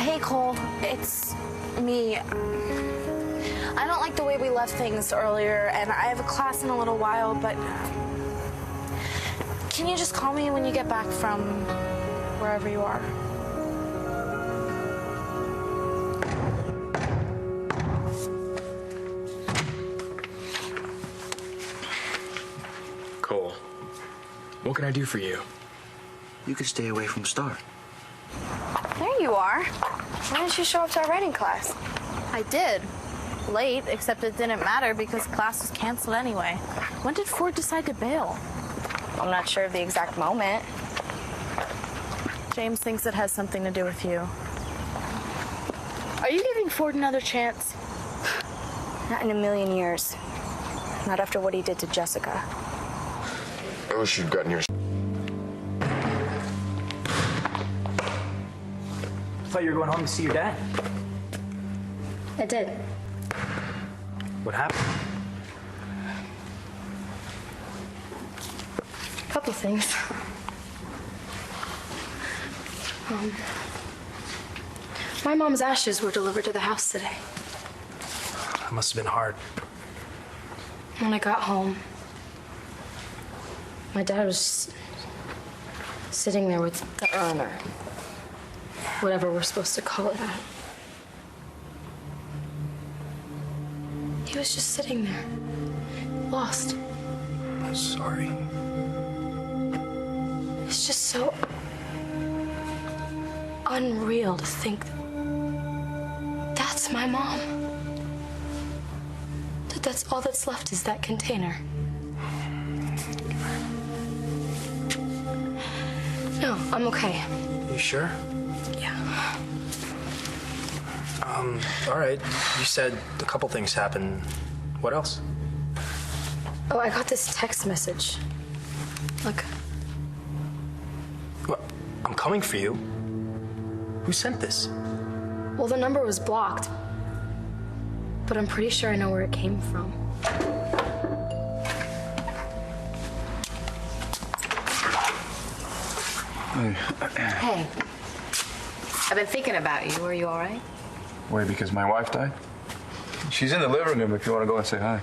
Hey, Cole. It's me. I don't like the way we left things earlier, and I have a class in a little while, but can you just call me when you get back from wherever you are? Cole, what can I do for you? You could stay away from Star. There you are. Why didn't you show up to our writing class? I did. Late, except it didn't matter because class was canceled anyway. When did Ford decide to bail? I'm not sure of the exact moment. James thinks it has something to do with you. Are you giving Ford another chance? Not in a million years. Not after what he did to Jessica. I wish you'd gotten your... I thought you were going home to see your dad. I did. What happened? A couple things. My mom's ashes were delivered to the house today. That must have been hard. When I got home, my dad was sitting there with the urn, or whatever we're supposed to call it. He was just sitting there, lost. I'm sorry. It's just so unreal to think that that's my mom. That's all that's left is that container. No, I'm okay. You sure? Yeah. All right. You said a couple things happened. What else? Oh, I got this text message. Look. What? I'm coming for you. Who sent this? Well, the number was blocked, but I'm pretty sure I know where it came from. Hey, I've been thinking about you. Are you all right? Wait, because my wife died? She's in the living room if you want to go and say hi.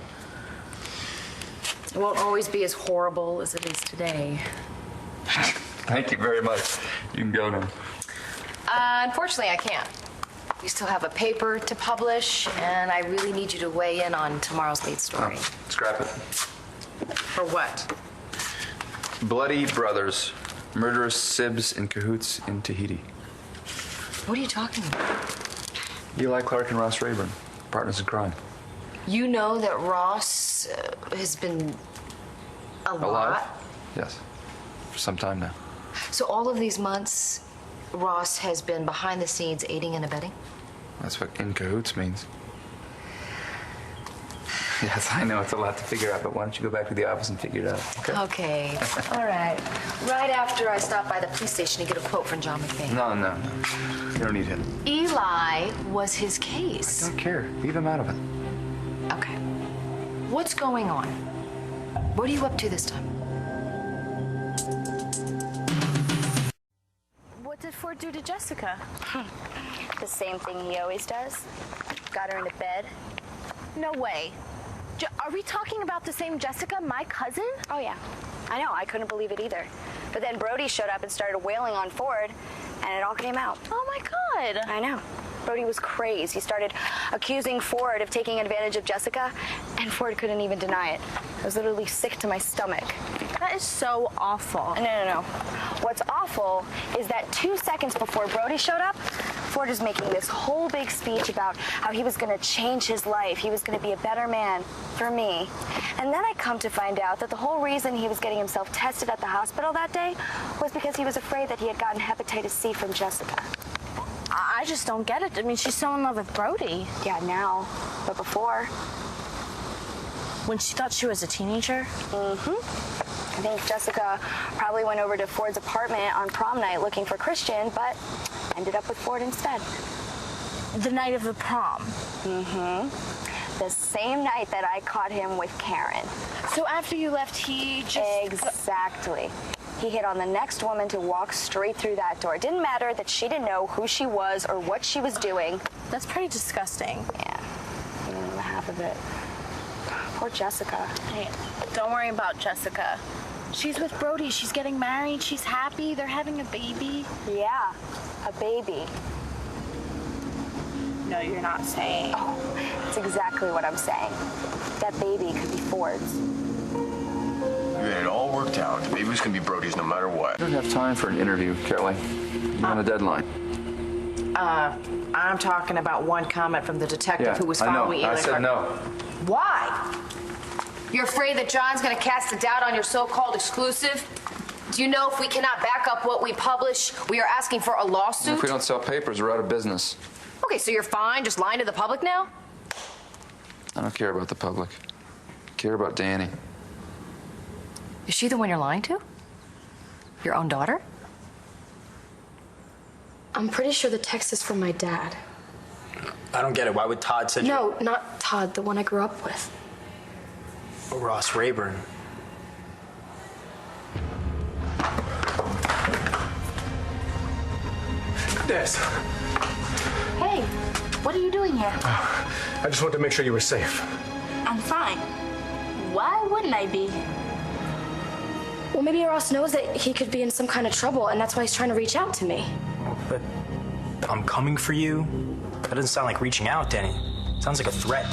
It won't always be as horrible as it is today. Thank you very much. You can go now. Unfortunately, I can't. We still have a paper to publish, and I really need you to weigh in on tomorrow's lead story. Oh, scrap it. For what? Bloody brothers. Murderous sibs in cahoots in Tahiti. What are you talking about? Eli Clark and Ross Rayburn. Partners in crime. You know that Ross has been Alive? Yes. For some time now. So all of these months, Ross has been behind the scenes aiding and abetting? That's what in cahoots means. Yes, I know it's a lot to figure out, but why don't you go back to the office and figure it out, okay? Okay. All right. Right after I stop by the police station to get a quote from John McVeigh. No. You don't need him. Eli was his case. I don't care. Leave him out of it. Okay. What's going on? What are you up to this time? What did Ford do to Jessica? The same thing he always does. Got her into bed. No way. Are we talking about the same Jessica, my cousin? Oh, yeah. I know. I couldn't believe it either. But then Brody showed up and started wailing on Ford, and it all came out. Oh, my God. I know. Brody was crazed. He started accusing Ford of taking advantage of Jessica, and Ford couldn't even deny it. I was literally sick to my stomach. That is so awful. No. What's awful is that 2 seconds before Brody showed up, Ford was making this whole big speech about how he was going to change his life. He was going to be a better man for me. And then I come to find out that the whole reason he was getting himself tested at the hospital that day was because he was afraid that he had gotten hepatitis C from Jessica. I just don't get it. I mean, she's so in love with Brody. Yeah, now. But before. When she thought she was a teenager? I think Jessica probably went over to Ford's apartment on prom night looking for Christian, but ended up with Ford instead. The night of the prom? The same night that I caught him with Karen. So after you left, he just... Exactly. He hit on the next woman to walk straight through that door. It didn't matter that she didn't know who she was or what she was doing. That's pretty disgusting. Yeah, you don't know the half of it. Poor Jessica. Hey, don't worry about Jessica. She's with Brody. She's getting married. She's happy. They're having a baby. Yeah, a baby. No, you're not saying. Oh, that's exactly what I'm saying. That baby could be Ford's. We had it all worked out. The baby was gonna be Brody's no matter what. I don't have time for an interview, Kelly. You're on a deadline. I'm talking about one comment from the detective who was following you. I said no. Why? You're afraid that John's gonna cast a doubt on your so-called exclusive? Do you know if we cannot back up what we publish, we are asking for a lawsuit? If we don't sell papers, we're out of business. Okay, so you're fine just lying to the public now? I don't care about the public. I care about Danny. Is she the one you're lying to? Your own daughter? I'm pretty sure the text is from my dad. I don't get it. Why would Todd say... No, not Todd, the one I grew up with. Ross Rayburn. Des. Hey, what are you doing here? I just wanted to make sure you were safe. I'm fine. Why wouldn't I be? Well, maybe Ross knows that he could be in some kind of trouble, and that's why he's trying to reach out to me. But I'm coming for you? That doesn't sound like reaching out, Danny. Sounds like a threat.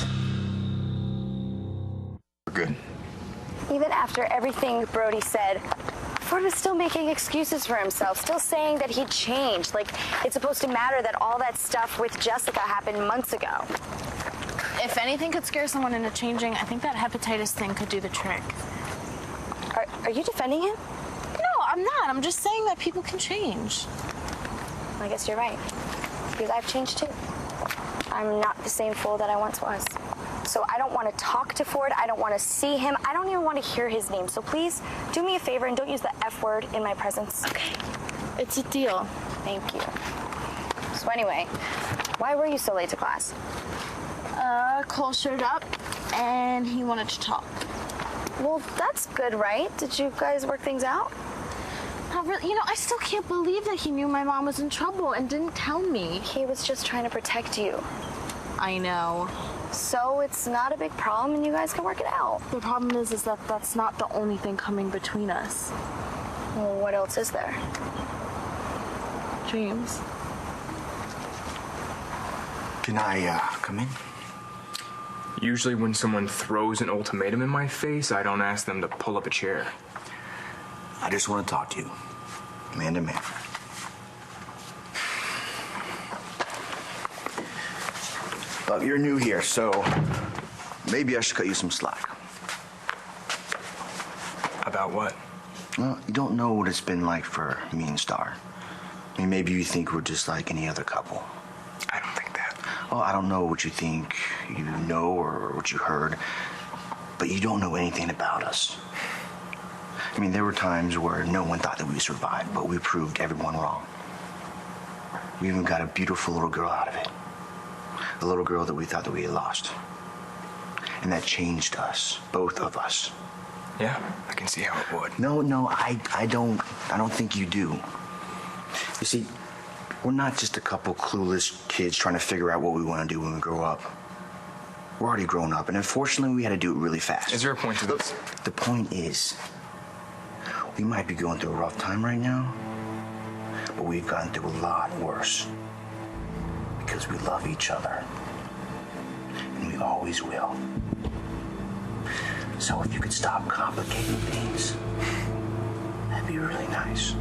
We're good. Even after everything Brody said, Ford was still making excuses for himself, still saying that he'd changed. Like, it's supposed to matter that all that stuff with Jessica happened months ago. If anything could scare someone into changing, I think that hepatitis thing could do the trick. Are you defending him? No, I'm not. I'm just saying that people can change. I guess you're right. Because I've changed too. I'm not the same fool that I once was. So I don't want to talk to Ford. I don't want to see him. I don't even want to hear his name. So please do me a favor and don't use the F word in my presence. Okay. It's a deal. Thank you. So anyway, why were you so late to class? Cole showed up and he wanted to talk. Well, that's good, right? Did you guys work things out? Not really. You know, I still can't believe that he knew my mom was in trouble and didn't tell me. He was just trying to protect you. I know. So it's not a big problem and you guys can work it out. The problem is that that's not the only thing coming between us. Well, what else is there? Dreams. Can I come in? Usually when someone throws an ultimatum in my face, I don't ask them to pull up a chair. I just want to talk to you, man to man. But you're new here, so maybe I should cut you some slack. About what? Well, you don't know what it's been like for me and Star. I mean, maybe you think we're just like any other couple. I don't think that. Well, I don't know what you think you know or what you heard, but you don't know anything about us. I mean, there were times where no one thought that we survived, but we proved everyone wrong. We even got a beautiful little girl out of it. A little girl that we thought that we had lost. And that changed us, both of us. Yeah, I can see how it would. No, I don't think you do. You see, we're not just a couple clueless kids trying to figure out what we want to do when we grow up. We're already grown up, and unfortunately, we had to do it really fast. Is there a point to this? The point is, we might be going through a rough time right now, but we've gotten through a lot worse. Because we love each other. And we always will. So if you could stop complicating things, that'd be really nice.